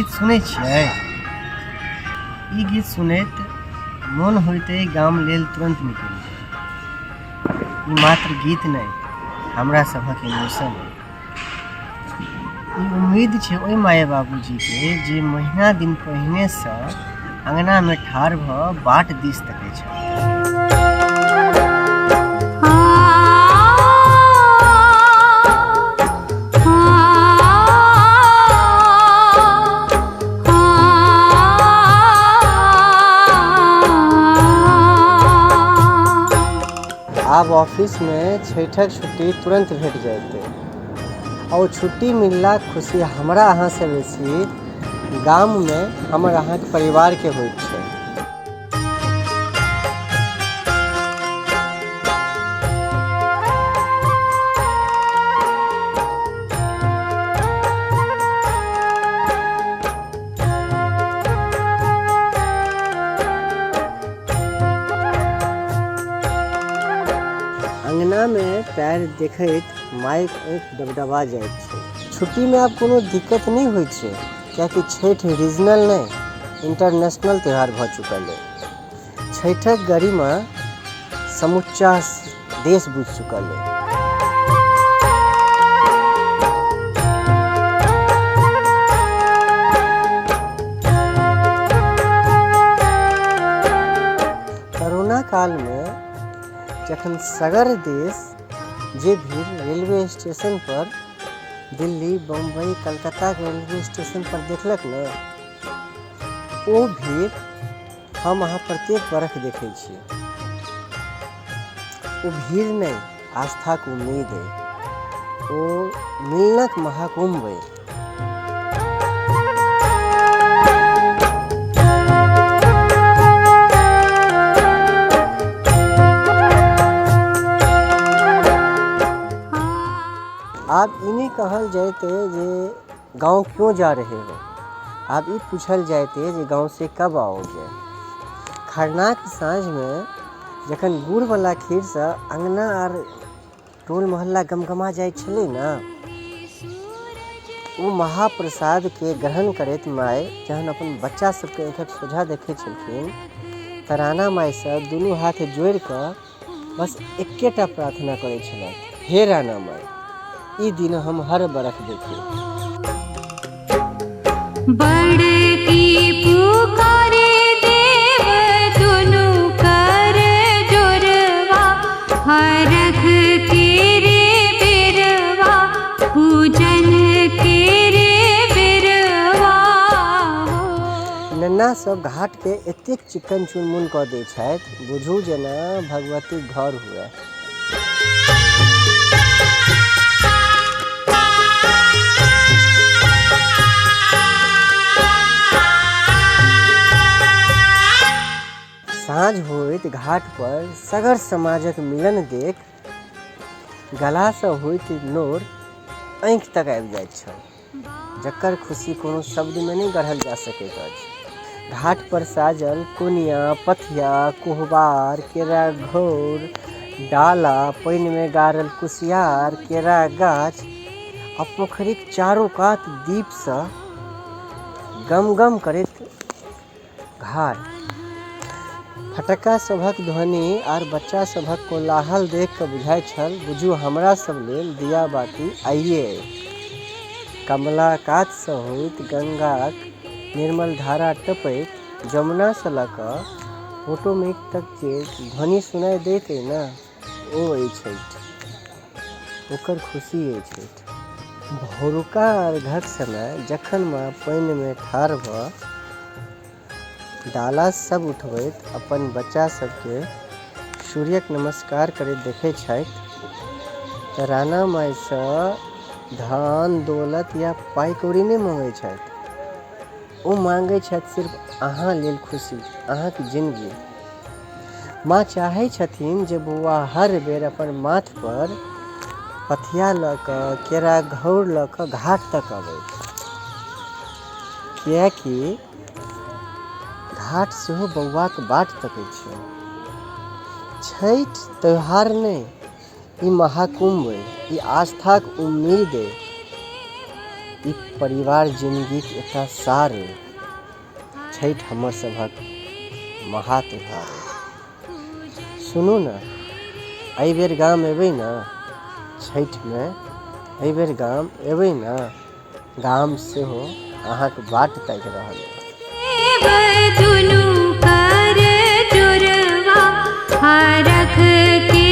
गीत सुनै छियै? ई गीत सुनैत मोन होइते गाम लेल तुरंत निकलि जाय। ई मात्र गीत नहि, हमरा सभक इमोशन अइ। ई उम्मीद छै ओहि माय बाबूजीके जे महीना दिन पहिनेसँ अँगनामे ठाढ़ भऽ बाट दिस तकै छथि। आब ऑफिस में छठक छुट्टी तुरंत भेट जाते और छुट्टी मिलला खुशी हमरा अहाँ से बेसी गाम में हमर अहाँ के परिवार के होइत छै। अंगना में पैर देखैत माइक आँखि डबडबा जाइत छै। छुट्टी में आब कोनो दिक्कत नहीं होइत छै, कियाकि छठ रीजनल नहीं इंटरनेशनल त्यौहार भऽ चुकल है। छठक गरिमा समुच्चा देश बुझि चुकल है। कोरोना काल में जखन सगर देश जे भीड़ रेलवे स्टेशन पर दिल्ली, बम्बई, कलकत्ता के रेलवे स्टेशन पर देखलक न, ओ भीड़ हम अहाँ प्रत्येक बरख देखै छियै। ओ भीड़ नहीं, आस्थाक उम्मीद है। ओ मिलनक महाकुंभ है। आप इन्हें कहल जाते जे गांव क्यों जा रहे हो, आप ये पूछल जाते जे गांव से कब आओगे। खरनाक साँझ में जखन गुड़ वाला खीर से अंगना आर टोल मोहल्ला गमगमा जाय छले ना, वो महाप्रसाद के ग्रहण करैत माय जहन अपन बच्चा सबके आँखिक सोझा देखे छलखिन तऽ राणा माय से दुनू हाथ जोड़ि कऽ बस एकेटा प्रार्थना करै छलथि, हे राणा माय, ई दिन हम हर बरख देखी। बड़की पुकारे देव दुनु कर जोरवा, हरख के रे बेरवा, पूजन के रे बेरवा। नन्ना सब घाट के एतेक चिकन चुनमुन कऽ दै छथि, बुझू जेना भगवती घर हुए। साँझ होइत घाट पर सगर समाजक मिलन देख गला से होइत नोर आँखि तक आबि जाइत छल, जकर खुशी कोनो शब्द में नहीं गढ़ल जा सकैत अछि। घाट पर साजल कोनिया, पथिया, कोहबार, केरा घोर, डाला, पानि में गाड़ल कुसियार, केरा गाछ आ पोखरिक चारो कात दीप सँ गमगम करैत घाट। फटक्का सभक ध्वनि आर बच्चा सभक कोलाहल देख कऽ बुझाइ छल, बुझू हमरा सब लेल दिया बाती आइए अइ। कमला कात सँ होइत गंगाक निर्मल धारा टपैत जमुना सँ लऽ कऽ ऑटोमेट तक जे ध्वनि सुनाइ दैत अइ न, ओ अइ छठि, ओकर खुशी अइ छठि। भोरुका अर्घक समय जखन माँ पानि में ठाढ़ भऽ डाला सब उठबैत अपन बच्चा सबके सूर्यक नमस्कार करैत देखै छथि तऽ राणा माय सँ धन दौलत या पाइ कौड़ी नहीं मांगै छथि, ओ मांगै छथि सिर्फ अहाँ लेल खुशी, अहाँके जिंदगी। माँ चाहै छथिन जे बौआ हर बेर अपन माथ पर पथिया लऽ कऽ, केरा घौर लऽ कऽ घाट तक अबैत, कियाकि घाट सेहो बौआक बाट तकै छै। छठ त्यौहार नहीं, ई महाकुंभ है, ई आस्थाक उम्मीद है। ई परिवार जिंदगीक एकटा सार अइ। छठि हमर सभक महा त्योहार अइ। सुनू ने, एहि बेर गाम एबै ने छठिमे, एहि बेर गाम एबै ने, गाम सेहो अहाँके बाट ताकि रहल अइ। दुनू कर जोरवा, हरख के